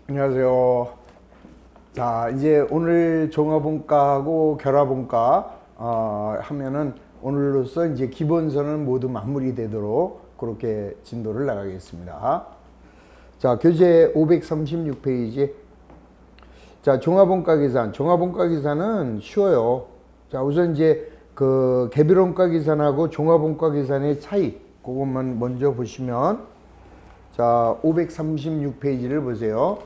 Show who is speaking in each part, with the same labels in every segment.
Speaker 1: 안녕하세요. 자, 이제 오늘 종합원가하고 결합원가 하면은 오늘로써 이제 기본서는 모두 마무리되도록 그렇게 진도를 나가겠습니다. 자, 교재 536페이지. 자, 종합원가 계산. 종합원가 계산은 쉬워요. 자, 우선 이제 그 개별원가 계산하고 종합원가 계산의 차이, 그것만 먼저 보시면, 자, 536페이지를 보세요.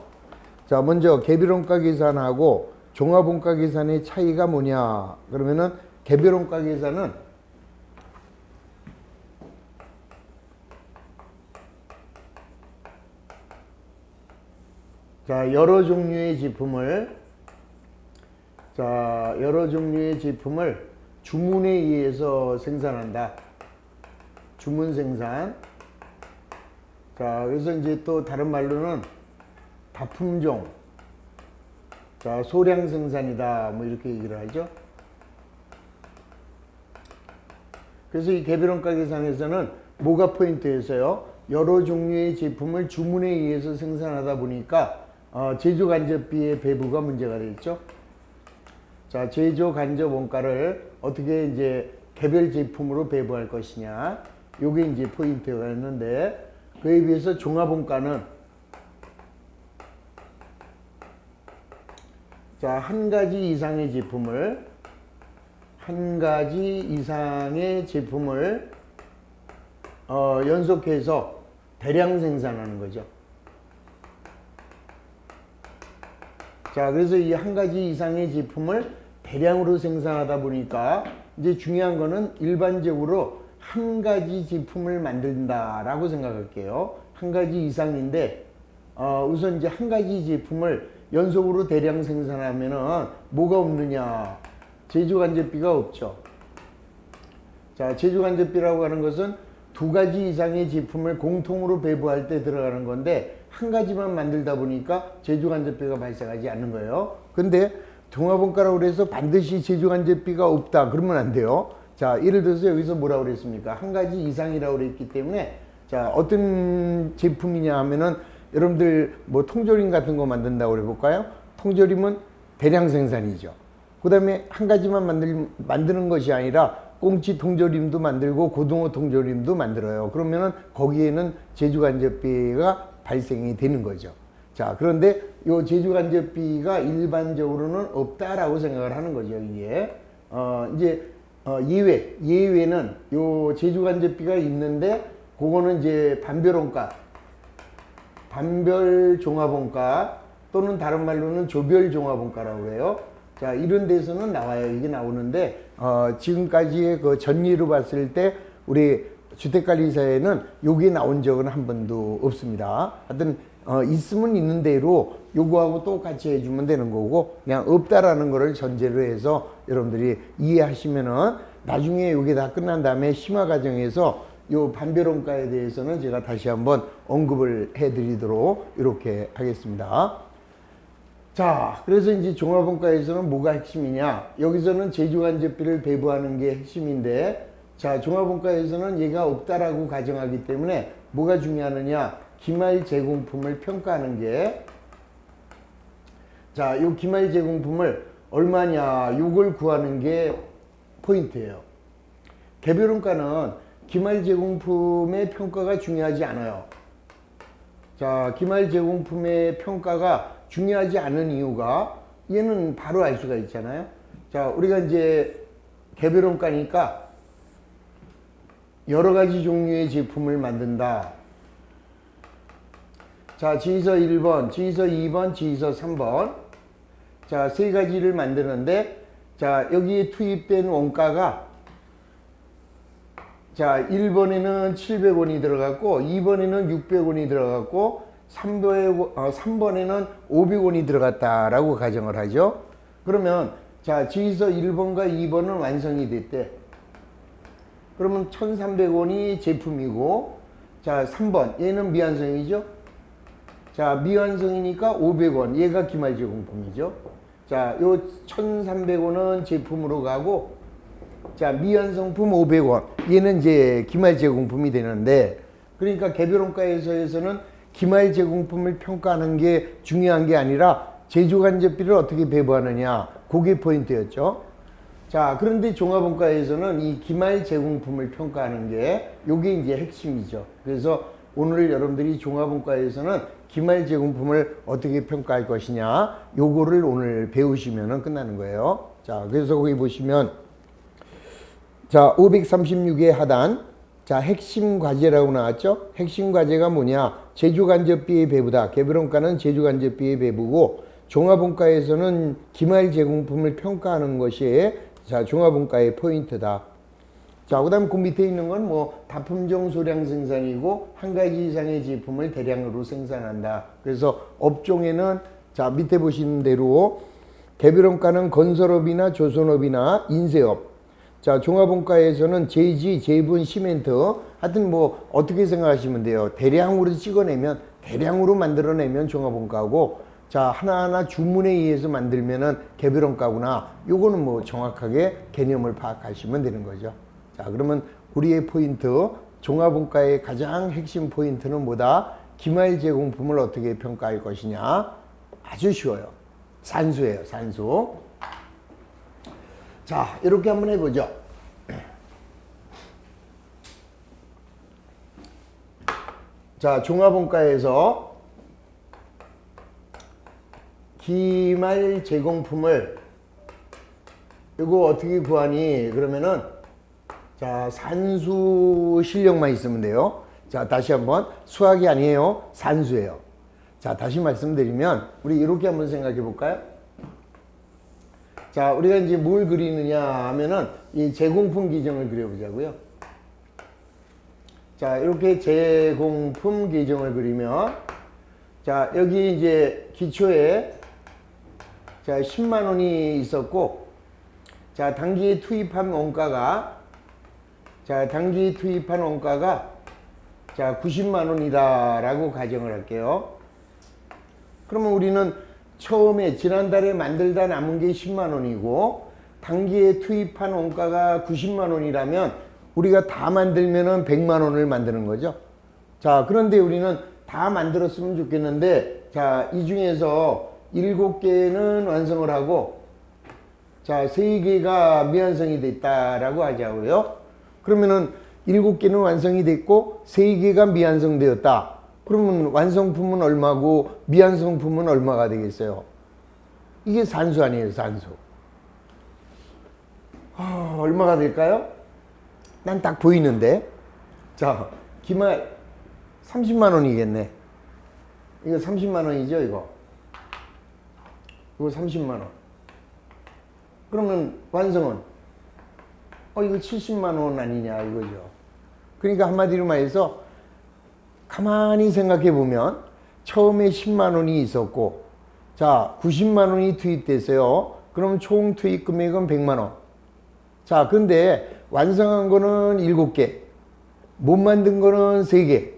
Speaker 1: 자, 먼저 개별원가 계산하고 종합원가 계산의 차이가 뭐냐? 그러면은 개별원가 계산은 자, 여러 종류의 제품을 주문에 의해서 생산한다. 주문 생산. 자, 그래서 이제 또 다른 말로는 다품종, 자, 소량 생산이다, 뭐 이렇게 얘기를 하죠. 그래서 이 개별원가 계산에서는 뭐가 포인트에서요? 여러 종류의 제품을 주문에 의해서 생산하다 보니까 제조 간접비의 배부가 문제가 되겠죠. 자, 제조 간접 원가를 어떻게 이제 개별 제품으로 배부할 것이냐, 요게 이제 포인트가 있는데, 그에 비해서 종합원가는 자, 한 가지 이상의 제품을 연속해서 대량 생산하는 거죠. 자, 그래서 이 한 가지 이상의 제품을 대량으로 생산하다 보니까 이제 중요한 거는 일반적으로 한 가지 제품을 만든다라고 생각할게요. 한 가지 이상인데 우선 이제 한 가지 제품을 연속으로 대량 생산하면은 뭐가 없느냐? 제조간접비가 없죠. 자, 제조간접비라고 하는 것은 두 가지 이상의 제품을 공통으로 배부할 때 들어가는 건데 한 가지만 만들다 보니까 제조간접비가 발생하지 않는 거예요. 근데 종합원가라고 그래서 반드시 제조간접비가 없다 그러면 안 돼요. 자, 예를 들어서 여기서 뭐라고 그랬습니까? 한 가지 이상이라고 그랬기 때문에, 자, 어떤 제품이냐 하면은 여러분들 뭐 통조림 같은 거 만든다고 해볼까요? 통조림은 대량 생산이죠. 그 다음에 한 가지만 만드는 것이 아니라 꽁치 통조림도 만들고 고등어 통조림도 만들어요. 그러면은 거기에는 제조간접비가 발생이 되는 거죠. 자, 그런데 이 제조간접비가 일반적으로는 없다라고 생각을 하는 거죠. 이게 예외는 요 제조간접비가 있는데 그거는 이제 반별 종합원가 또는 다른 말로는 조별 종합원가라고 그래요. 자, 이런 데서는 나와요. 이게 나오는데 지금까지의 그 전례로 봤을 때 우리 주택관리사에는 요게 나온 적은 한 번도 없습니다. 하여튼 있으면 있는 대로 요거하고 똑같이 해주면 되는 거고, 그냥 없다라는 거를 전제로 해서 여러분들이 이해하시면은 나중에 요게 다 끝난 다음에 심화 과정에서 요 반별원가에 대해서는 제가 다시 한번 언급을 해드리도록 이렇게 하겠습니다. 자, 그래서 이제 종합원가에서는 뭐가 핵심이냐? 여기서는 제조간접비를 배부하는 게 핵심인데, 자, 종합원가에서는 얘가 없다라고 가정하기 때문에 뭐가 중요하느냐? 기말 제공품을 평가하는 게, 자, 요 기말 제공품을 얼마냐? 요걸 구하는 게 포인트예요. 개별원가는 기말 제공품의 평가가 중요하지 않아요. 자, 기말 제공품의 평가가 중요하지 않은 이유가 얘는 바로 알 수가 있잖아요. 자, 우리가 이제 개별원가니까 여러 가지 종류의 제품을 만든다. 자, 지휘서 1번, 지휘서 2번, 지휘서 3번. 자, 세 가지를 만드는데, 자, 여기에 투입된 원가가, 자, 1번에는 700원이 들어갔고 2번에는 600원이 들어갔고 3번에는 500원이 들어갔다라고 가정을 하죠. 그러면 자, 지휘서 1번과 2번은 완성이 됐대. 그러면 1300원이 제품이고, 자, 3번 얘는 미완성이죠. 자, 미완성이니까 500원 얘가 기말 제공품이죠. 자, 요 1300원은 제품으로 가고, 자, 미완성품 500원 얘는 이제 기말 제공품이 되는데, 그러니까 개별원가에서는 기말 제공품을 평가하는 게 중요한 게 아니라 제조간접비를 어떻게 배부하느냐, 그게 포인트였죠. 자, 그런데 종합원가에서는 이 기말 제공품을 평가하는 게 요게 이제 핵심이죠. 그래서 오늘 여러분들이 종합원가에서는 기말 제공품을 어떻게 평가할 것이냐, 요거를 오늘 배우시면 끝나는 거예요. 자, 그래서 거기 보시면 자, 536의 하단, 자, 핵심 과제라고 나왔죠? 핵심 과제가 뭐냐? 제조간접비의 배부다. 개별원가는 제조간접비의 배부고, 종합원가에서는 기말 제공품을 평가하는 것이 자, 종합원가의 포인트다. 자, 그 다음 그 밑에 있는 건 뭐 다품종 소량 생산이고 한 가지 이상의 제품을 대량으로 생산한다. 그래서 업종에는 자, 밑에 보시는 대로 개별원가는 건설업이나 조선업이나 인쇄업. 자, 종합원가에서는 제지, 제분, 시멘트. 하여튼 뭐 어떻게 생각하시면 돼요. 대량으로 찍어내면, 대량으로 만들어내면 종합원가고, 자, 하나하나 주문에 의해서 만들면은 개별원가구나. 요거는 뭐 정확하게 개념을 파악하시면 되는 거죠. 자, 그러면 우리의 포인트, 종합원가의 가장 핵심 포인트는 뭐다? 기말 제공품을 어떻게 평가할 것이냐? 아주 쉬워요. 산수예요, 산수. 자, 이렇게 한번 해보죠. 자, 종합원가에서 기말 제공품을 이거 어떻게 구하니? 그러면은 자, 산수 실력만 있으면 돼요. 자, 다시 한번 수학이 아니에요. 산수예요. 자, 다시 말씀드리면 우리 이렇게 한번 생각해 볼까요? 자, 우리가 이제 뭘 그리느냐 하면은 이 제공품 계정을 그려보자고요. 자, 이렇게 제공품 계정을 그리면 자, 여기 이제 기초에 자, 10만 원이 있었고, 자, 단기에 투입한 원가가 자, 단기 투입한 원가가 자, 90만 원이다 라고 가정을 할게요. 그러면 우리는 처음에 지난달에 만들다 남은 게 10만 원이고 단기에 투입한 원가가 90만 원이라면 우리가 다 만들면은 100만 원을 만드는 거죠. 자, 그런데 우리는 다 만들었으면 좋겠는데 자, 이 중에서 7개는 완성을 하고 자, 3개가 미완성이 됐다라고 하자고요. 그러면은 7개는 완성이 됐고 3개가 미완성되었다. 그러면 완성품은 얼마고 미완성품은 얼마가 되겠어요? 이게 산수 아니에요, 산수. 얼마가 될까요? 난 딱 보이는데. 자, 기말 30만 원이겠네. 이거 30만 원이죠, 이거. 이거 30만 원. 그러면 완성은 이거 70만 원 아니냐 이거죠. 그러니까 한마디로 말해서 가만히 생각해 보면 처음에 10만 원이 있었고 자, 90만 원이 투입됐어요. 그럼 총 투입 금액은 100만 원. 자, 근데 완성한 거는 7개, 못 만든 거는 3개.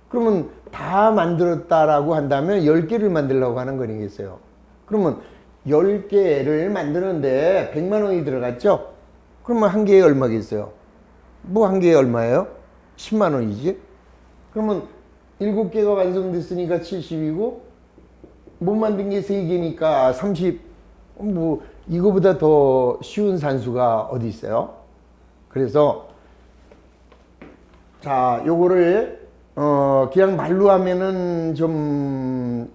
Speaker 1: 그러면 다 만들었다라고 한다면 10개를 만들려고 하는 거니겠어요. 그러면 10개를 만드는데 100만 원이 들어갔죠? 그러면 한 개에 얼마겠어요? 뭐 한 개에 얼마예요? 10만 원이지? 그러면 7개가 완성됐으니까 70이고 못 만든 게 3개니까 30. 뭐 이거보다 더 쉬운 산수가 어디 있어요? 그래서 자, 요거를 그냥 말로 하면은 좀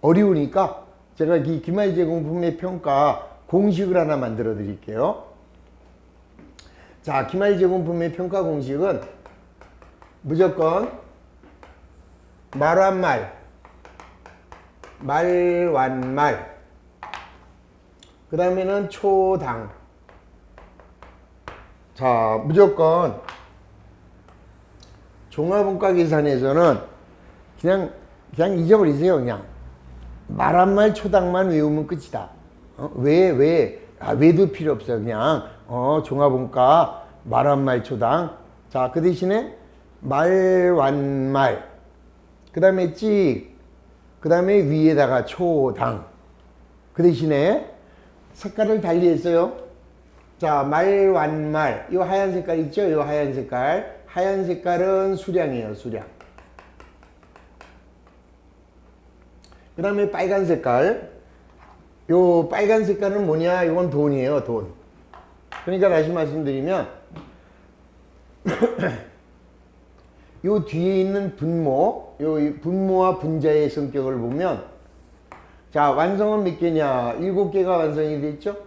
Speaker 1: 어려우니까 제가 이 기말 제공품의 평가 공식을 하나 만들어 드릴게요. 자, 기말 제공품의 평가 공식은 무조건 말완말, 말완말, 그 다음에는 초당. 자, 무조건 종합원가 계산에서는 그냥 잊어버리세요. 그냥 말한말 초당만 외우면 끝이다. 외도 필요 없어요. 그냥 종합원가 말한말 초당. 자, 그 대신에 말완말, 그 다음에 찍, 그 다음에 위에다가 초당. 그 대신에 색깔을 달리 했어요. 자, 말완말, 이 하얀 색깔 있죠? 이 하얀 색깔. 하얀 색깔은 수량이에요, 수량. 그 다음에 빨간 색깔. 요 빨간 색깔은 뭐냐? 이건 돈이에요, 돈. 그러니까 다시 말씀드리면 요 뒤에 있는 분모, 요 분모와 분자의 성격을 보면 자, 완성은 몇 개냐? 7개가 완성이 됐죠?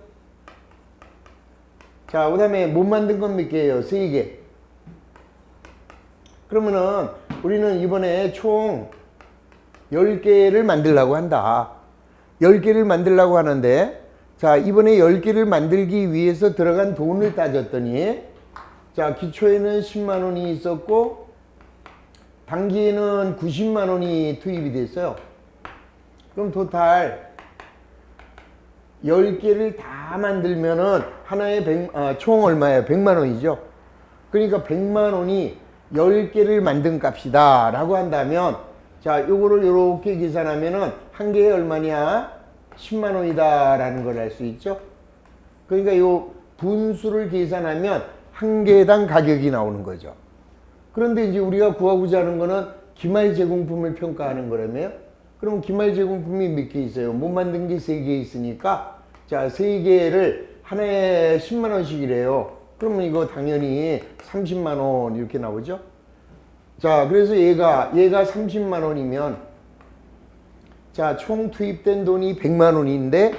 Speaker 1: 자, 그 다음에 못 만든 건 몇 개예요? 3개. 그러면은 우리는 이번에 총 10개를 만들려고 한다. 10개를 만들려고 하는데 자, 이번에 10개를 만들기 위해서 들어간 돈을 따졌더니 자, 기초에는 10만 원이 있었고 단기에는 90만 원이 투입이 됐어요. 그럼 토탈 10개를 다 만들면은 하나에 총 얼마예요? 100만 원이죠. 그러니까 100만 원이 10개를 만든 값이다 라고 한다면 자, 요거를 요렇게 계산하면은 한 개에 얼마냐? 10만 원이다 라는 걸 알 수 있죠. 그러니까 요 분수를 계산하면 한 개당 가격이 나오는 거죠. 그런데 이제 우리가 구하고자 하는 거는 기말 제공품을 평가하는 거라며요. 그럼 기말 제공품이 몇 개 있어요? 못 만든 게 3개 있으니까 자, 3개를 하나에 10만 원씩이래요. 그러면 이거 당연히 30만 원 이렇게 나오죠. 자, 그래서 얘가 30만 원이면 자, 총 투입된 돈이 100만 원인데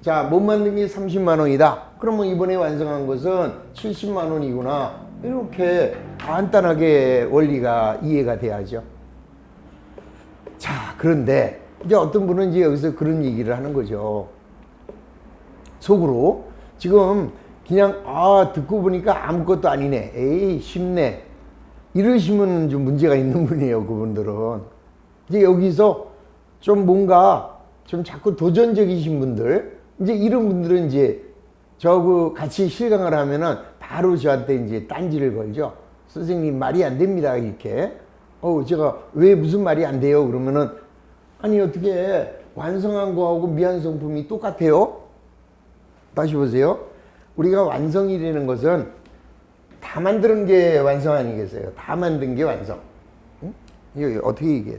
Speaker 1: 자, 못 만든 게 30만 원이다. 그러면 이번에 완성한 것은 70만 원이구나. 이렇게 간단하게 원리가 이해가 돼야죠. 자, 그런데 이제 어떤 분은 이제 여기서 그런 얘기를 하는 거죠. 속으로 지금 그냥 듣고 보니까 아무것도 아니네. 에이, 쉽네. 이러시면 좀 문제가 있는 분이에요, 그분들은. 이제 여기서 좀 뭔가 좀 자꾸 도전적이신 분들, 이제 이런 분들은 이제 저하고 같이 실강을 하면은 바로 저한테 이제 딴지를 걸죠. 선생님 말이 안 됩니다, 이렇게. 제가 왜 무슨 말이 안 돼요? 그러면은 아니 어떻게 완성한 거하고 미완성품이 똑같아요? 다시 보세요. 우리가 완성이라는 것은 다 만드는 게 완성 아니겠어요? 다 만든 게 완성. 응? 이거 어떻게 얘기해?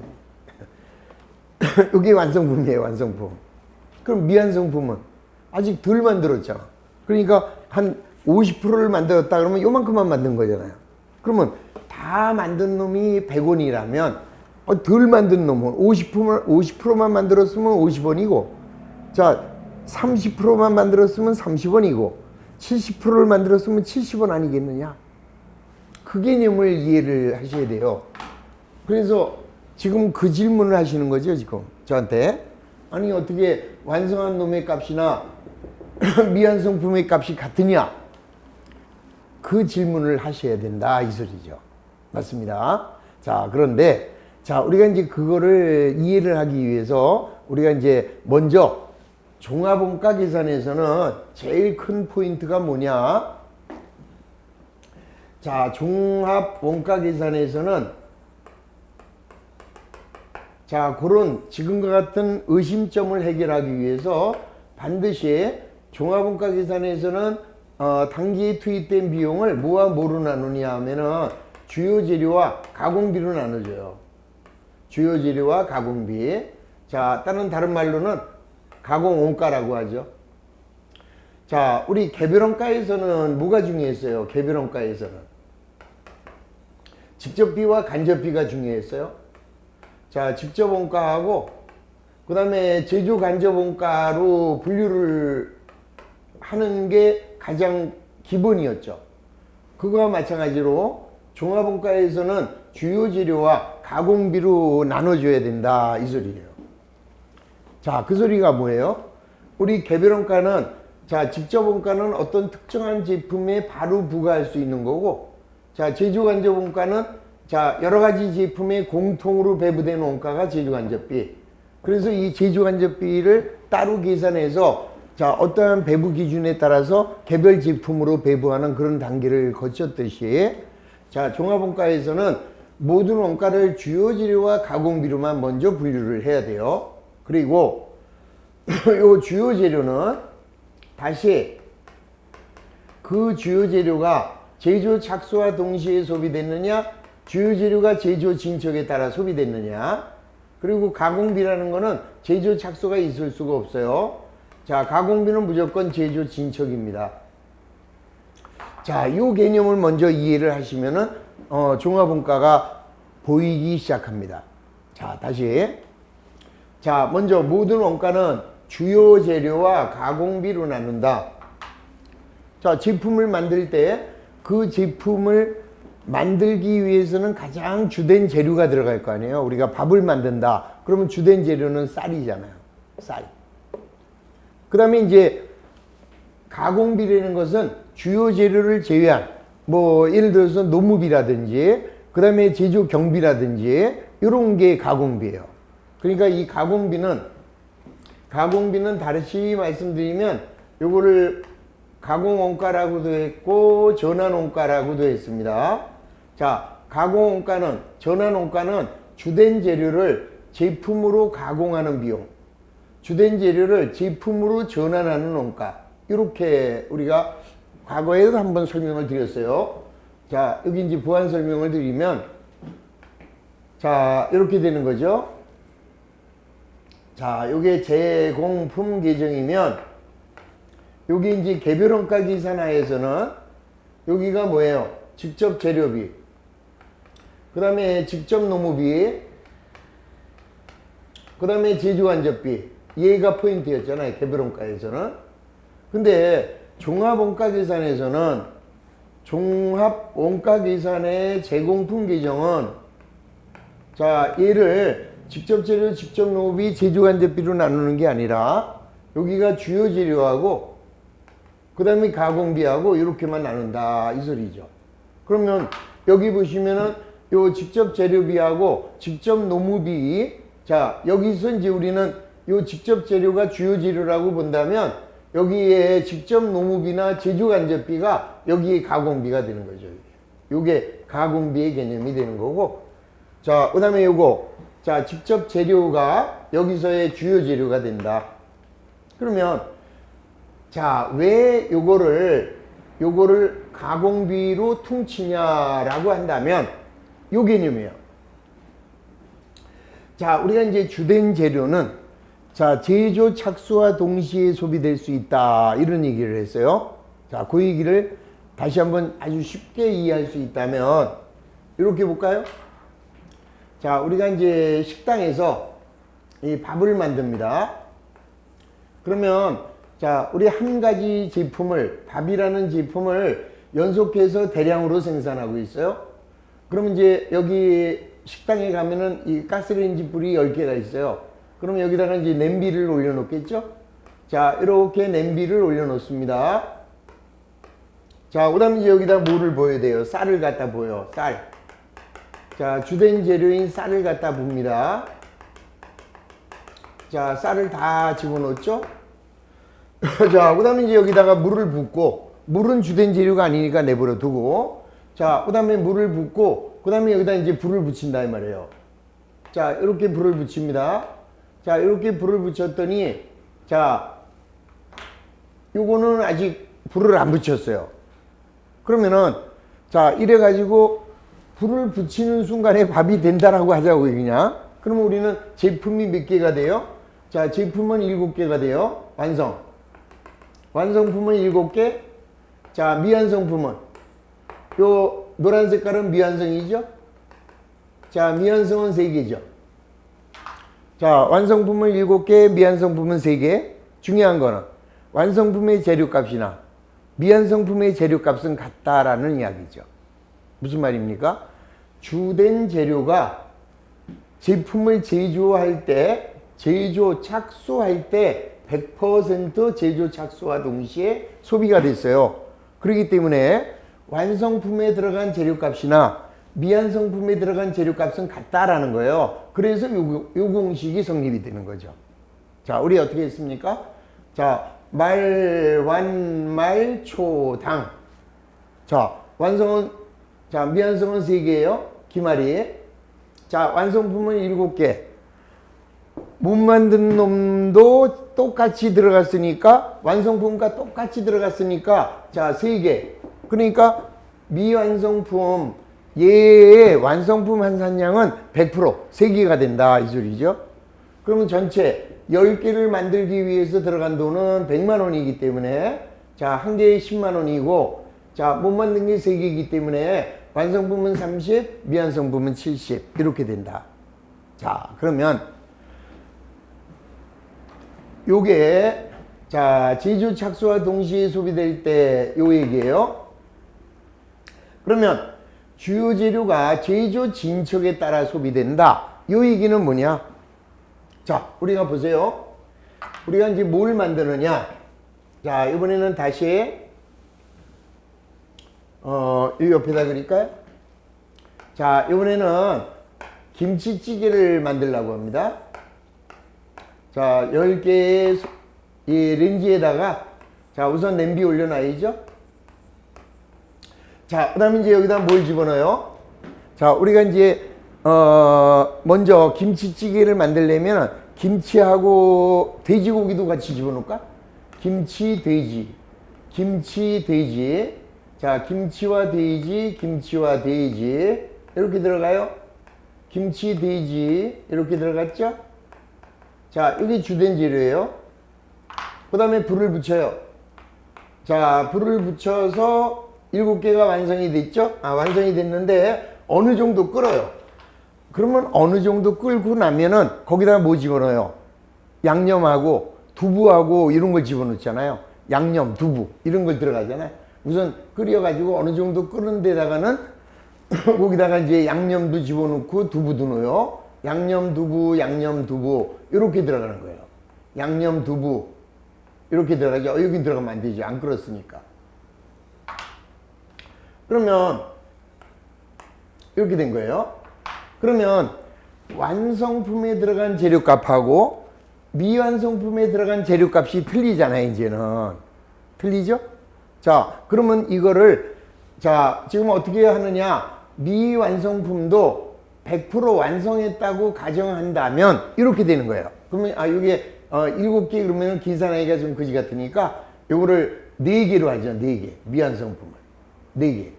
Speaker 1: 이게 완성품이에요, 완성품. 그럼 미완성품은 아직 덜 만들었잖아. 그러니까 한 50%를 만들었다 그러면 요만큼만 만든 거잖아요. 그러면 다 만든 놈이 100원이라면 덜 만든 놈은 50%만 만들었으면 50원이고 자, 30%만 만들었으면 30원이고 70%를 만들었으면 70원 아니겠느냐? 그 개념을 이해를 하셔야 돼요. 그래서 지금 그 질문을 하시는 거죠, 지금 저한테. 아니 어떻게 완성한 놈의 값이나 미완성품의 값이 같으냐? 그 질문을 하셔야 된다 이 소리죠. 맞습니다. 자, 그런데 자, 우리가 이제 그거를 이해를 하기 위해서 우리가 이제 먼저 종합원가 계산에서는 제일 큰 포인트가 뭐냐? 자, 종합원가 계산에서는 자, 그런 지금과 같은 의심점을 해결하기 위해서 반드시 종합원가 계산에서는 단기에 투입된 비용을 뭐와 뭐로 나누냐 하면은 주요 재료와 가공비로 나눠줘요. 주요 재료와 가공비. 자, 다른 말로는 가공원가라고 하죠. 자, 우리 개별원가에서는 뭐가 중요했어요? 개별원가에서는 직접비와 간접비가 중요했어요. 자, 직접원가하고 그 다음에 제조 간접원가로 분류를 하는 게 가장 기본이었죠. 그거와 마찬가지로 종합원가에서는 주요 재료와 가공비로 나눠줘야 된다 이 소리예요. 자, 그 소리가 뭐예요? 우리 개별원가는 자, 직접원가는 어떤 특정한 제품에 바로 부과할 수 있는 거고 자, 제조간접원가는 자, 여러 가지 제품에 공통으로 배부된 원가가 제조간접비. 그래서 이 제조간접비를 따로 계산해서 자, 어떠한 배부 기준에 따라서 개별 제품으로 배부하는 그런 단계를 거쳤듯이 자, 종합원가에서는 모든 원가를 주요 재료와 가공비로만 먼저 분류를 해야 돼요. 그리고 요 주요 재료는 다시 그 주요 재료가 제조 착수와 동시에 소비됐느냐, 주요 재료가 제조 진척에 따라 소비됐느냐, 그리고 가공비라는 거는 제조 착수가 있을 수가 없어요. 자, 가공비는 무조건 제조 진척입니다. 자, 이 개념을 먼저 이해를 하시면은 종합원가가 보이기 시작합니다. 자, 다시. 자, 먼저 모든 원가는 주요 재료와 가공비로 나눈다. 자, 제품을 만들 때 그 제품을 만들기 위해서는 가장 주된 재료가 들어갈 거 아니에요. 우리가 밥을 만든다. 그러면 주된 재료는 쌀이잖아요. 쌀. 그 다음에 이제 가공비라는 것은 주요 재료를 제외한 뭐 예를 들어서 노무비라든지 그 다음에 제조 경비라든지 이런 게 가공비예요. 그러니까 이 가공비는 다시 말씀드리면 요거를 가공원가라고도 했고 전환원가라고도 했습니다. 자, 가공원가는 전환원가는 주된 재료를 제품으로 가공하는 비용, 주된 재료를 제품으로 전환하는 원가, 이렇게 우리가 과거에도 한번 설명을 드렸어요. 자, 여기 이제 보완 설명을 드리면 자, 이렇게 되는 거죠. 자, 요게 제공품 계정이면 여기 이제 개별원가 계산하에서는 여기가 뭐예요? 직접 재료비, 그 다음에 직접 노무비, 그 다음에 제조간접비, 얘가 포인트였잖아요. 개별원가에서는. 근데 종합원가 계산에서는 종합원가 계산의 제공품 계정은 자, 얘를 직접 재료, 직접 노무비, 제조간접비로 나누는 게 아니라 여기가 주요 재료하고 그 다음에 가공비하고 이렇게만 나눈다 이 소리죠. 그러면 여기 보시면은 요 직접 재료비하고 직접 노무비, 자, 여기서 이제 우리는 요 직접 재료가 주요 재료라고 본다면 여기에 직접 노무비나 제조간접비가 여기에 가공비가 되는 거죠. 요게 가공비의 개념이 되는 거고, 자, 그 다음에 요거, 자, 직접 재료가 여기서의 주요 재료가 된다. 그러면 자, 왜 요거를 가공비로 퉁치냐라고 한다면 요 개념이에요. 자, 우리가 이제 주된 재료는 자, 제조 착수와 동시에 소비될 수 있다 이런 얘기를 했어요. 자, 그 얘기를 다시 한번 아주 쉽게 이해할 수 있다면 이렇게 볼까요? 자, 우리가 이제 식당에서 이 밥을 만듭니다. 그러면 자, 우리 한 가지 제품을, 밥이라는 제품을 연속해서 대량으로 생산하고 있어요. 그러면 이제 여기 식당에 가면은 이 가스레인지 불이 10개가 있어요. 그러면 여기다가 이제 냄비를 올려놓겠죠? 자, 이렇게 냄비를 올려놓습니다. 자, 그 다음에 이제 여기다 뭐를 부어야 돼요? 쌀을 갖다 부어요. 쌀. 자, 주된 재료인 쌀을 갖다 붓니다. 자, 쌀을 다 집어넣었죠? 자, 그 다음에 이제 여기다가 물을 붓고, 물은 주된 재료가 아니니까 내버려 두고, 자, 그 다음에 물을 붓고, 그 다음에 여기다 이제 불을 붙인다 이 말이에요. 자, 이렇게 불을 붙입니다. 자, 이렇게 불을 붙였더니, 자, 요거는 아직 불을 안 붙였어요. 그러면은, 자, 이래가지고 불을 붙이는 순간에 밥이 된다라고 하자고, 그냥. 그러면 우리는 제품이 몇 개가 돼요? 자, 제품은 7개가 돼요. 완성. 완성품은 7개. 자, 미완성품은 요 노란 색깔은 미완성이죠. 자, 미완성은 3개죠. 자, 완성품은 7개, 미완성품은 3개. 중요한 거는 완성품의 재료값이나 미완성품의 재료값은 같다라는 이야기죠. 무슨 말입니까? 주된 재료가 제품을 제조할 때, 제조 착수할 때 100% 제조 착수와 동시에 소비가 됐어요. 그렇기 때문에 완성품에 들어간 재료값이나 미완성품에 들어간 재료값은 같다라는 거예요. 그래서 요 공식이 성립이 되는 거죠. 자, 우리 어떻게 했습니까? 자, 말, 완, 말, 초, 당. 자, 완성은, 자, 미완성은 3개예요. 기말이. 자, 완성품은 7개. 못 만든 놈도 똑같이 들어갔으니까, 완성품과 똑같이 들어갔으니까, 자, 3개. 그러니까 미완성품, 얘의 완성품 환산량은 100% 3개가 된다 이 소리죠. 그러면 전체 10개를 만들기 위해서 들어간 돈은 100만 원이기 때문에 자, 한 개에 10만 원이고 자, 못 만든 게 3개이기 때문에 완성품은 30, 미완성품은 70 이렇게 된다. 자, 그러면 요게 자, 제조 착수와 동시에 소비될 때 요 얘기예요. 그러면 주요 재료가 제조 진척에 따라 소비된다. 요 얘기는 뭐냐? 자, 우리가 보세요. 우리가 이제 뭘 만드느냐? 자, 이번에는 다시 이 옆에다 그릴까요? 자, 이번에는 김치찌개를 만들려고 합니다. 자, 10개의 이 렌지에다가 자, 우선 냄비 올려놔야죠. 자, 그 다음에 이제 여기다 뭘 집어넣어요? 자, 우리가 이제 먼저 김치찌개를 만들려면 김치하고 돼지고기도 같이 집어넣을까? 김치, 돼지. 김치, 돼지. 자, 김치와 돼지, 김치와 돼지. 이렇게 들어가요. 김치, 돼지. 이렇게 들어갔죠? 자, 이게 주된 재료예요. 그 다음에 불을 붙여요. 자, 불을 붙여서 7개가 완성이 됐죠? 완성이 됐는데 어느 정도 끓어요. 그러면 어느 정도 끓고 나면은 거기다가 뭐 집어넣어요? 양념하고 두부하고 이런 걸 집어넣잖아요. 양념, 두부 이런 걸 들어가잖아요. 우선 끓여가지고 어느 정도 끓은 데다가는 거기다가 이제 양념도 집어넣고 두부도 넣어요. 양념, 두부 이렇게 들어가는 거예요. 양념, 두부 이렇게 들어가죠. 여기 들어가면 안 되죠. 안 끓었으니까. 그러면 이렇게 된 거예요. 그러면 완성품에 들어간 재료값하고 미완성품에 들어간 재료값이 틀리잖아요. 이제는 틀리죠? 자, 그러면 이거를 자, 지금 어떻게 하느냐? 미완성품도 100% 완성했다고 가정한다면 이렇게 되는 거예요. 그러면 이게 7개 그러면 계산하기가 좀 그지 같으니까 요거를 4개로 하죠. 4개. 미완성품을 4개.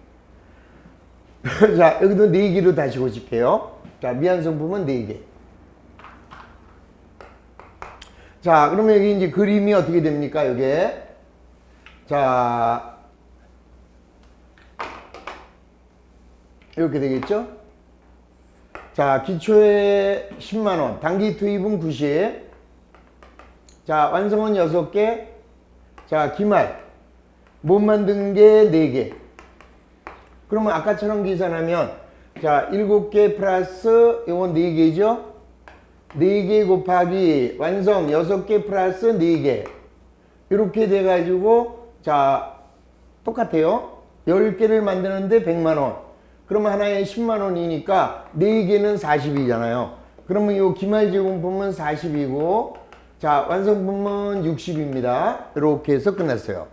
Speaker 1: 자, 여기도 4개로 다시 고칠게요. 자, 미완성품은 4개. 자, 그러면 여기 이제 그림이 어떻게 됩니까? 요게. 자, 이렇게 되겠죠? 자, 기초에 10만원, 단기 투입은 90. 자, 완성은 6개. 자, 기말. 못 만든 게 4개. 그러면 아까처럼 계산하면 자, 7개 플러스 이건 4개죠? 4개 곱하기 완성 6개 플러스 4개. 이렇게 돼가지고 자, 똑같아요. 10개를 만드는데 100만원. 그러면 하나에 10만원이니까 4개는 40이잖아요. 그러면 이 기말 제공품은 40이고 자, 완성품은 60입니다. 이렇게 해서 끝났어요.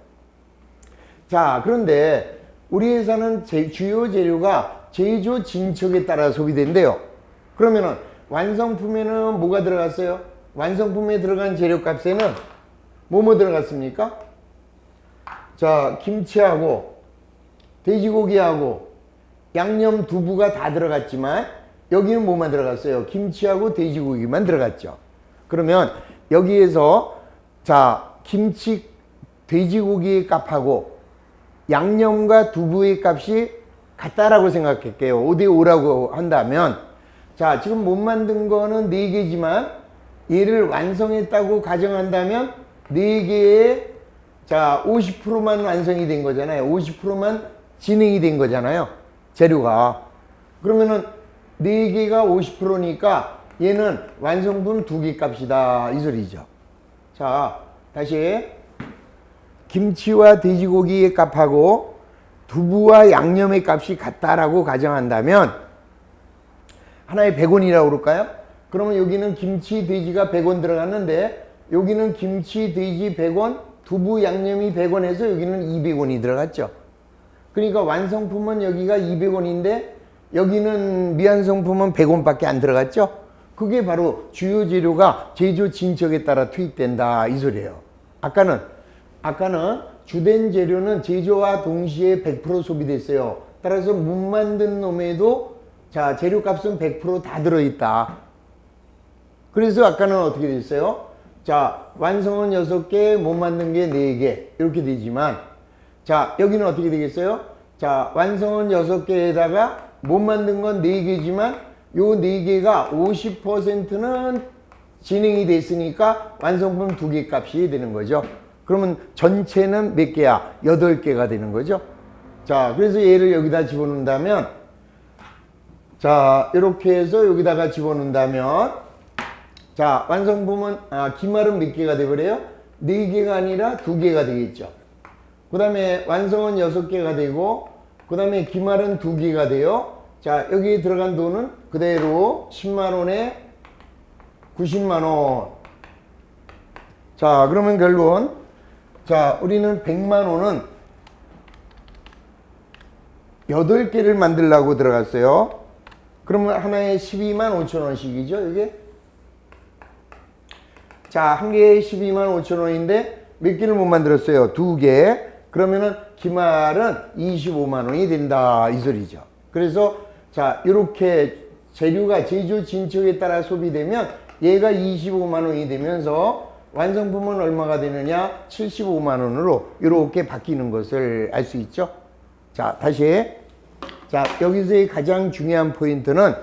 Speaker 1: 자, 그런데 우리 회사는 주요 재료가 제조 진척에 따라 소비된대요. 그러면은 완성품에는 뭐가 들어갔어요? 완성품에 들어간 재료값에는 뭐 들어갔습니까? 자, 김치하고 돼지고기하고 양념 두부가 다 들어갔지만 여기는 뭐만 들어갔어요? 김치하고 돼지고기만 들어갔죠. 그러면 여기에서 자, 김치 돼지고기의 값하고 양념과 두부의 값이 같다라고 생각할게요. 5대5라고 한다면 자, 지금 못 만든 거는 4개지만 얘를 완성했다고 가정한다면 4개에 자, 50%만 완성이 된 거잖아요. 50%만 진행이 된 거잖아요. 재료가. 그러면은 4개가 50%니까 얘는 완성품 2개 값이다. 이 소리죠. 자, 다시 김치와 돼지고기의 값하고 두부와 양념의 값이 같다라고 가정한다면 하나에 100원이라고 그럴까요? 그러면 여기는 김치, 돼지가 100원 들어갔는데 여기는 김치, 돼지 100원, 두부, 양념이 100원 해서 여기는 200원이 들어갔죠. 그러니까 완성품은 여기가 200원인데 여기는 미완성품은 100원밖에 안 들어갔죠. 그게 바로 주요 재료가 제조 진척에 따라 투입된다 이 소리예요. 아까는 주된 재료는 제조와 동시에 100% 소비됐어요. 따라서 못 만든 놈에도 자, 재료값은 100% 다 들어있다. 그래서 아까는 어떻게 됐어요? 자, 완성은 6개, 못 만든 게 4개. 이렇게 되지만, 자, 여기는 어떻게 되겠어요? 자, 완성은 6개에다가 못 만든 건 4개지만, 요 4개가 50%는 진행이 됐으니까 완성품 2개 값이 되는 거죠. 그러면 전체는 몇 개야? 8개가 되는 거죠. 자, 그래서 얘를 여기다 집어넣는다면, 자, 이렇게 해서 여기다가 집어넣는다면, 자, 완성품은, 기말은 몇 개가 되버려요? 4개가 아니라 2개가 되겠죠. 그 다음에 완성은 6개가 되고, 그 다음에 기말은 2개가 돼요. 자, 여기에 들어간 돈은 그대로 10만원에 90만원. 자, 그러면 결국은, 자, 우리는 100만원은 8개를 만들려고 들어갔어요. 그러면 하나에 12만 5천원씩이죠, 이게? 자, 한 개에 12만 5천원인데 몇 개를 못 만들었어요? 2개. 그러면은 기말은 25만 원이 된다, 이 소리죠. 그래서 자, 이렇게 재료가 제조 진척에 따라 소비되면 얘가 25만 원이 되면서 완성품은 얼마가 되느냐? 75만 원으로 이렇게 바뀌는 것을 알 수 있죠. 자, 다시. 자, 여기서의 가장 중요한 포인트는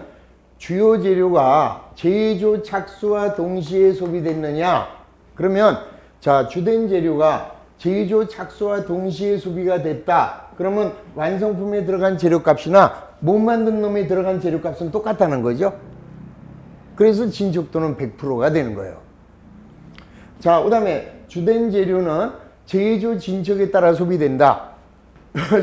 Speaker 1: 주요 재료가 제조 착수와 동시에 소비됐느냐? 그러면 자, 주된 재료가 제조 착수와 동시에 소비가 됐다. 그러면 완성품에 들어간 재료값이나 못 만든 놈에 들어간 재료값은 똑같다는 거죠. 그래서 진척도는 100%가 되는 거예요. 자, 그 다음에 주된 재료는 제조 진척에 따라 소비된다.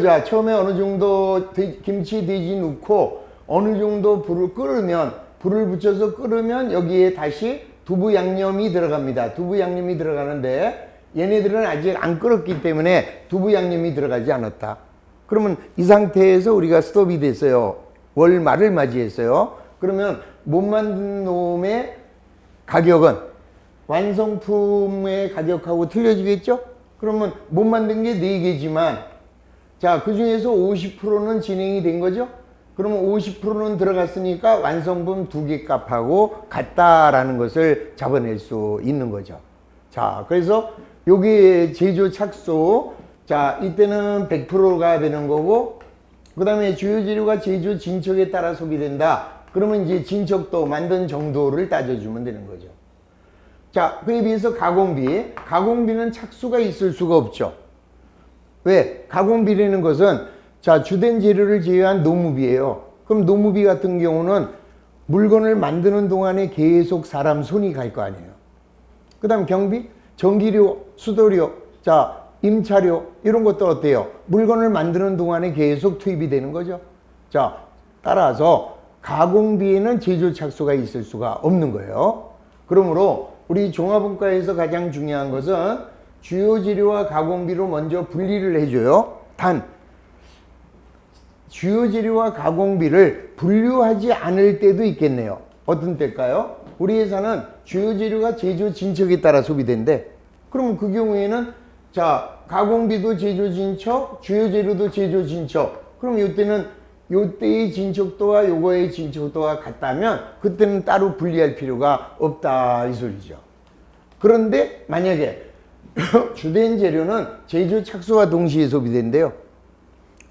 Speaker 1: 자, 처음에 어느 정도 김치, 돼지 넣고 어느 정도 불을 끓으면, 불을 붙여서 끓으면 여기에 다시 두부 양념이 들어갑니다. 두부 양념이 들어가는데 얘네들은 아직 안 끓었기 때문에 두부 양념이 들어가지 않았다. 그러면 이 상태에서 우리가 스톱이 됐어요. 월말을 맞이했어요. 그러면 못 만든 놈의 가격은 완성품의 가격하고 틀려지겠죠? 그러면 못 만든 게 4개지만 자, 그 중에서 50%는 진행이 된 거죠? 그러면 50%는 들어갔으니까 완성품 2개 값하고 같다라는 것을 잡아낼 수 있는 거죠. 자, 그래서 여기 제조 착수, 자, 이때는 100%가 되는 거고, 그 다음에 주요 재료가 제조 진척에 따라 소비된다. 그러면 이제 진척도 만든 정도를 따져주면 되는 거죠. 자, 그에 비해서 가공비. 가공비는 착수가 있을 수가 없죠. 왜? 가공비라는 것은 자, 주된 재료를 제외한 노무비예요. 그럼 노무비 같은 경우는 물건을 만드는 동안에 계속 사람 손이 갈 거 아니에요. 그 다음 경비, 전기료, 수도료, 자, 임차료 이런 것도 어때요? 물건을 만드는 동안에 계속 투입이 되는 거죠. 자, 따라서 가공비에는 제조 착수가 있을 수가 없는 거예요. 그러므로 우리 종합원가에서 가장 중요한 것은 주요 재료와 가공비로 먼저 분리를 해줘요. 단 주요 재료와 가공비를 분류하지 않을 때도 있겠네요. 어떤 때일까요? 우리 회사는 주요 재료가 제조 진척에 따라 소비된대. 그럼 그 경우에는 자, 가공비도 제조 진척, 주요 재료도 제조 진척. 그럼 이때는 요때의 진척도와 요거의 진척도가 같다면 그때는 따로 분리할 필요가 없다, 이 소리죠. 그런데 만약에 주된 재료는 제조 착수와 동시에 소비된대요.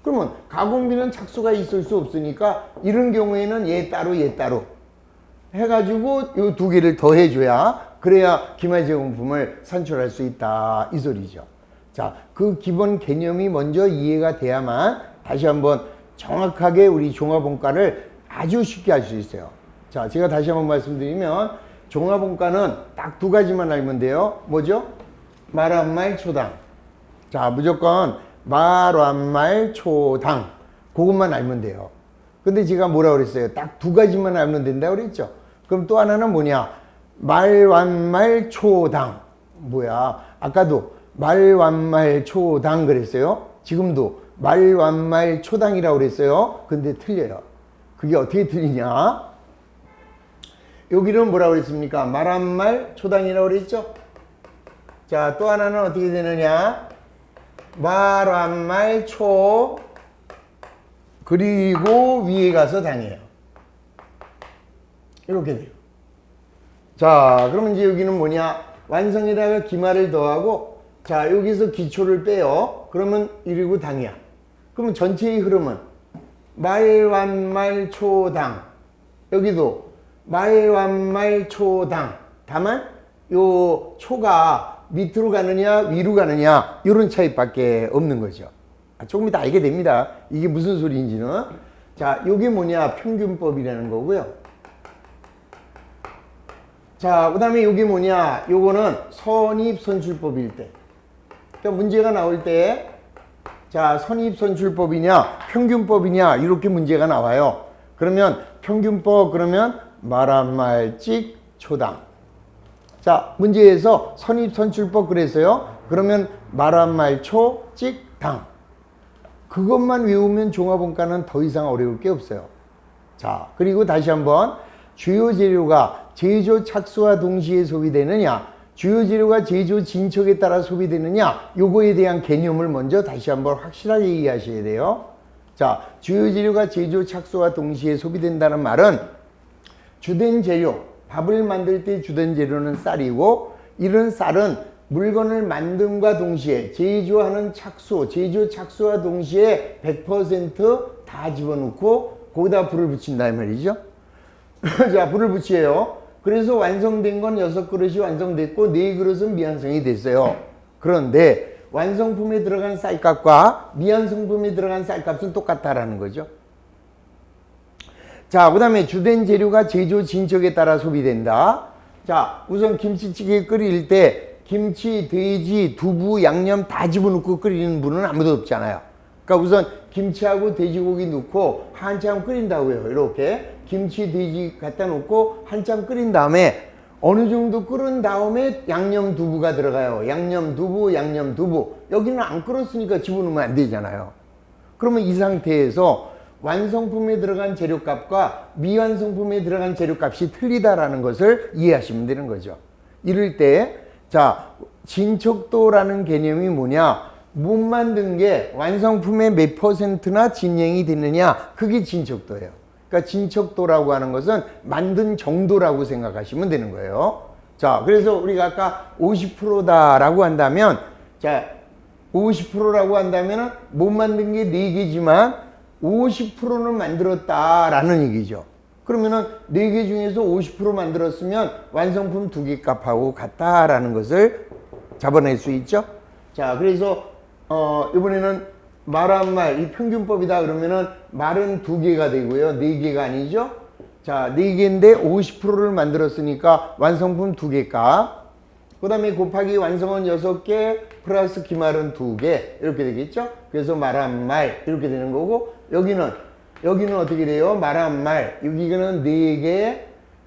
Speaker 1: 그러면 가공비는 착수가 있을 수 없으니까 이런 경우에는 얘 따로 해가지고 이 2개를 더 해줘야 그래야 기말 제공품을 산출할 수 있다, 이 소리죠. 자, 그 기본 개념이 먼저 이해가 돼야만 다시 한번 정확하게 우리 종합원가를 아주 쉽게 할 수 있어요. 자, 제가 다시 한번 말씀드리면 종합원가는 딱 2가지만 알면 돼요. 뭐죠? 말 한 말 초당. 자, 무조건 말 한 말 초당. 그것만 알면 돼요. 근데 제가 뭐라 그랬어요? 딱 2가지만 알면 된다고 그랬죠? 그럼 또 하나는 뭐냐? 말 한 말 초당. 뭐야? 아까도 말 한 말 초당 그랬어요? 지금도 말 한 말 초당이라고 그랬어요? 근데 틀려요. 그게 어떻게 틀리냐? 여기는 뭐라고 그랬습니까? 말 한 말 초당이라고 그랬죠? 자, 또 하나는 어떻게 되느냐? 말 한 말 그리고 위에 가서 당해요. 이렇게 돼요. 자, 그러면 이제 여기는 뭐냐? 완성에다가 기말을 더하고, 자, 여기서 기초를 빼요. 그러면 이리고 당이야. 그러면 전체의 흐름은 말, 완, 말, 초, 당. 여기도 말, 완, 말, 초, 당. 다만 요 초가 밑으로 가느냐 위로 가느냐 이런 차이밖에 없는 거죠. 조금 이따 알게 됩니다. 이게 무슨 소리인지는. 자, 요게 뭐냐? 평균법이라는 거고요. 자, 그 다음에 요게 뭐냐? 요거는 선입선출법일 때. 그러니까 문제가 나올 때, 자, 선입선출법이냐 평균법이냐 이렇게 문제가 나와요. 그러면 평균법 그러면 말 한 말 찍 초당. 자, 문제에서 선입선출법 그랬어요. 그러면 말 한 말 초 찍 당. 그것만 외우면 종합원가는 더 이상 어려울 게 없어요. 자, 그리고 다시 한번 주요 재료가 제조 착수와 동시에 소비되느냐, 주요 재료가 제조 진척에 따라 소비되느냐, 요거에 대한 개념을 먼저 다시 한번 확실하게 이해하셔야 돼요. 자, 주요 재료가 제조 착수와 동시에 소비된다는 말은 주된 재료, 밥을 만들 때 주된 재료는 쌀이고, 이런 쌀은 물건을 만듦과 동시에 제조하는 착수, 제조 착수와 동시에 100% 다 집어넣고 거기다 불을 붙인다 이 말이죠. 자, 불을 붙여요. 그래서 완성된 건 6그릇이 완성됐고 4그릇은 미완성이 됐어요. 그런데 완성품에 들어간 쌀값과 미완성품에 들어간 쌀값은 똑같다라는 거죠. 자, 그 다음에 주된 재료가 제조 진척에 따라 소비된다. 자, 우선 김치찌개 끓일 때 김치, 돼지, 두부, 양념 다 집어넣고 끓이는 분은 아무도 없잖아요. 그러니까 우선 김치하고 돼지고기 넣고 한참 끓인다고요. 이렇게 김치, 돼지 갖다 놓고 한참 끓인 다음에 어느 정도 끓은 다음에 양념 두부가 들어가요. 양념 두부, 양념 두부. 여기는 안 끓었으니까 집어넣으면 안 되잖아요. 그러면 이 상태에서 완성품에 들어간 재료값과 미완성품에 들어간 재료값이 틀리다라는 것을 이해하시면 되는 거죠. 이럴 때, 자, 진척도라는 개념이 뭐냐? 못 만든 게 완성품의 몇 %나 진행이 됐느냐? 그게 진척도예요. 그러니까 진척도라고 하는 것은 만든 정도라고 생각하시면 되는 거예요. 자, 그래서 우리가 아까 50%다라고 한다면, 자, 50%라고 한다면 못 만든 게 4개지만 50%는 만들었다라는 얘기죠. 그러면은 4개 중에서 50% 만들었으면 완성품 2개 값하고 같다라는 것을 잡아낼 수 있죠. 자, 그래서 이번에는 말 한 말, 이 평균법이다 그러면은 말은 2개가 되고요. 4개가 아니죠. 자, 4개인데 50%를 만들었으니까 완성품 2개 값. 그 다음에 곱하기 완성은 6개 플러스 기말은 2개 이렇게 되겠죠. 그래서 말 한 말 이렇게 되는 거고, 여기는 어떻게 돼요? 말 한 말, 여기는 4개,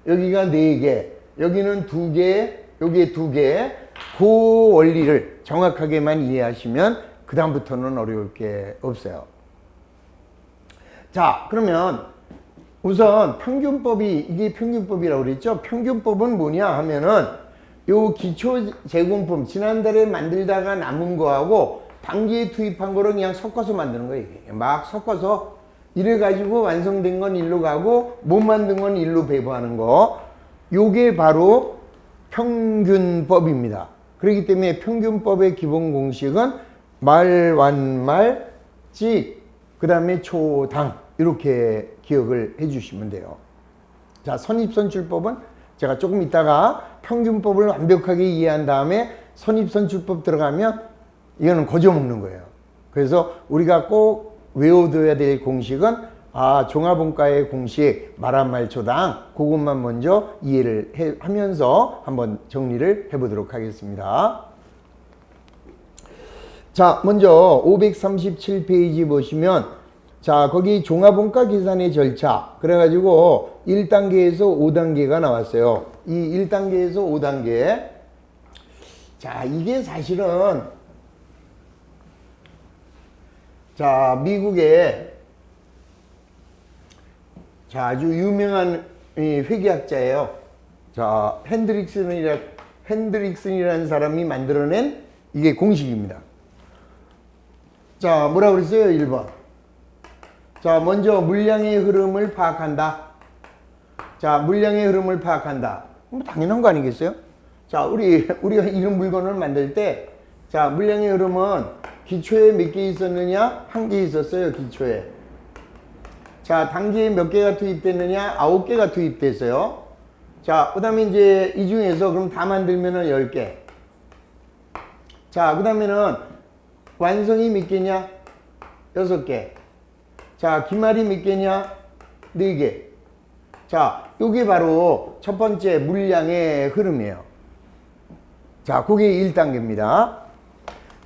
Speaker 1: 여기가 4개, 여기는 2개, 여기에 2개. 그 원리를 정확하게만 이해하시면 그 다음부터는 어려울 게 없어요. 자, 그러면 우선 평균법이, 이게 평균법이라고 그랬죠? 평균법은 뭐냐 하면은 요 기초 제공품, 지난달에 만들다가 남은 거하고 단기에 투입한 거를 그냥 섞어서 만드는 거예요. 막 섞어서 이래가지고 완성된 건 일로 가고 못 만든 건 일로 배부하는 거. 요게 바로 평균법입니다. 그렇기 때문에 평균법의 기본 공식은 말, 완, 말, 찍, 그 다음에 초, 당 이렇게 기억을 해 주시면 돼요. 자, 선입선출법은 제가 조금 이따가 평균법을 완벽하게 이해한 다음에 선입선출법 들어가면 이거는 거저 먹는 거예요. 그래서 우리가 꼭 외워둬야 될 공식은 종합원가의 공식 말 한 말 초당, 그것만 먼저 이해를 하면서 한번 정리를 해보도록 하겠습니다. 자, 먼저 537페이지 보시면, 자, 거기 종합원가 계산의 절차 그래가지고 1단계에서 5단계가 나왔어요. 이 1단계에서 5단계, 자, 이게 사실은 자, 미국의 자, 아주 유명한 회계학자예요. 자, 핸드릭슨이라는 사람이 만들어낸 이게 공식입니다. 자, 뭐라 그랬어요? 1번. 자, 먼저 물량의 흐름을 파악한다. 자, 물량의 흐름을 파악한다. 뭐 당연한 거 아니겠어요? 자, 우리가 이런 물건을 만들 때, 자, 물량의 흐름은 기초에 몇 개 있었느냐? 한 개 있었어요, 기초에. 자, 단기에 몇 개가 투입됐느냐? 9개가 투입됐어요. 자, 그 다음에 이제 이 중에서 그럼 다 만들면은 10개. 자, 그 다음에는 완성이 몇 개냐? 6개. 자, 기말이 몇 개냐? 4개. 자, 요게 바로 첫 번째 물량의 흐름이에요. 자, 그게 1단계입니다.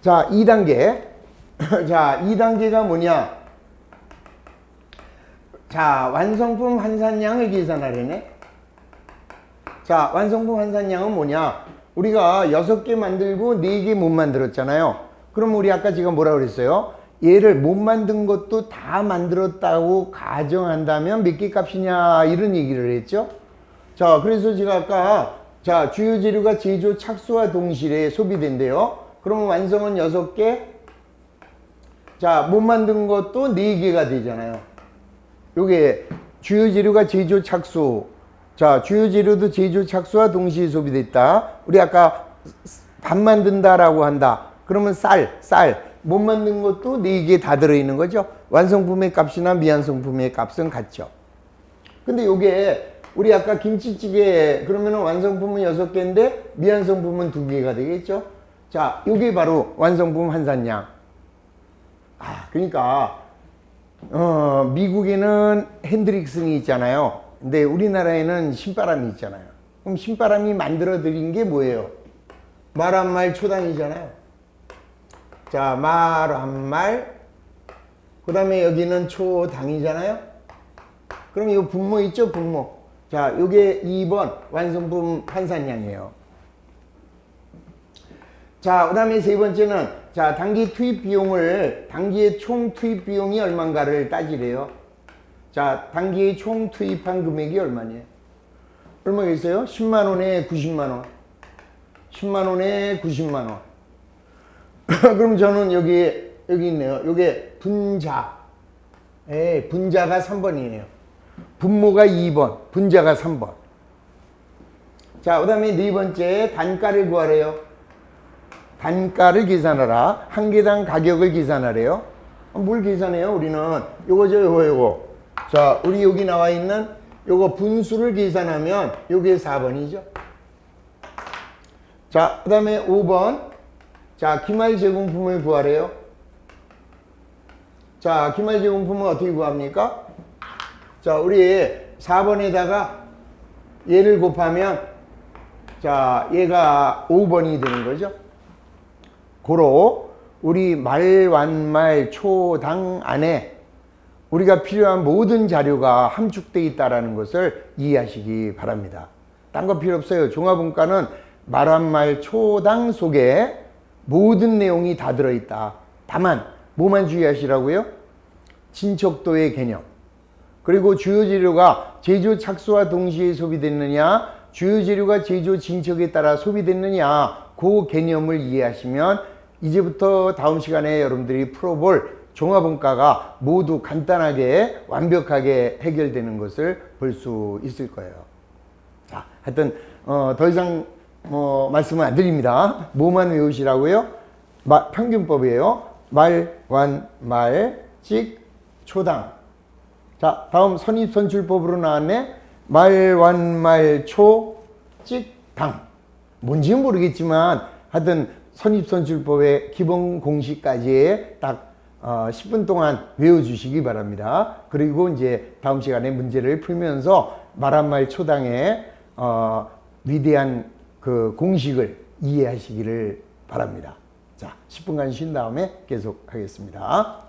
Speaker 1: 자, 2단계. 자, 2단계가 뭐냐? 자, 완성품 환산량을 계산하려네. 자, 완성품 환산량은 뭐냐? 우리가 6개 만들고 4개 못 만들었잖아요. 그럼 우리 아까 제가 뭐라 그랬어요? 얘를 못 만든 것도 다 만들었다고 가정한다면 몇 개 값이냐 이런 얘기를 했죠. 자, 그래서 제가 아까 자, 주요 재료가 제조 착수와 동시에 소비된대요. 그러면 완성은 6개. 자, 못 만든 것도 4개가 되잖아요. 요게 주요 재료가 제조 착수. 자, 주요 재료도 제조 착수와 동시에 소비됐다. 우리 아까 밥 만든다라고 한다. 그러면 쌀. 못 만든 것도 4개 다 들어있는 거죠. 완성품의 값이나 미완성품의 값은 같죠. 근데 요게 우리 아까 김치찌개 그러면 완성품은 6개인데 미완성품은 2개가 되겠죠. 자, 요게 바로 완성품 환산량. 그러니까 미국에는 핸드릭슨이 있잖아요. 근데 우리나라에는 신바람이 있잖아요. 그럼 신바람이 만들어 드린 게 뭐예요? 말 한 말 초당이잖아요. 자, 말 한 말. 그 다음에 여기는 초당이잖아요. 그럼 이 분모 있죠? 분모. 자, 요게 2번 완성품 환산량이에요. 자, 그 다음에 세 번째는 자, 단기 투입 비용을 단기의 총 투입 비용이 얼마인가를 따지래요. 자, 단기의 총 투입한 금액이 얼마냐? 얼마겠어요? 10만 원에 90만 원. 10만 원에 90만 원. 그럼 저는 여기 있네요. 요게 분자. 분자가 3번이네요. 분모가 2번, 분자가 3번. 자, 그 다음에 네 번째 단가를 구하래요. 단가를 계산하라. 한 개당 가격을 계산하래요. 뭘 계산해요? 우리는 요거죠, 요거. 자, 우리 여기 나와 있는 요거 분수를 계산하면 요게 4번이죠. 자, 그 다음에 5번. 자, 기말 제공품을 구하래요. 자, 기말 제공품은 어떻게 구합니까? 자, 우리 4번에다가 얘를 곱하면 자, 얘가 5번이 되는 거죠. 고로 우리 말, 완, 말, 초, 당 안에 우리가 필요한 모든 자료가 함축되어 있다는 것을 이해하시기 바랍니다. 딴 거 필요 없어요. 종합원가는 말, 완, 말, 초, 당 속에 모든 내용이 다 들어있다. 다만 뭐만 주의하시라고요? 진척도의 개념. 그리고 주요 재료가 제조 착수와 동시에 소비됐느냐, 주요 재료가 제조 진척에 따라 소비됐느냐, 그 개념을 이해하시면 이제부터 다음 시간에 여러분들이 풀어볼 종합원가가 모두 간단하게 완벽하게 해결되는 것을 볼 수 있을 거예요. 자, 하여튼 더 이상 말씀은 안 드립니다. 뭐만 외우시라고요? 평균법이에요. 말, 완, 말, 찍, 초당. 자, 다음 선입선출법으로 나왔네. 말, 완, 말, 초, 찍, 당. 뭔지는 모르겠지만 하여튼 선입선출법의 기본 공식까지 딱 10분 동안 외워주시기 바랍니다. 그리고 이제 다음 시간에 문제를 풀면서 말 한 말 초당의 위대한 그 공식을 이해하시기를 바랍니다. 자, 10분간 쉰 다음에 계속 하겠습니다.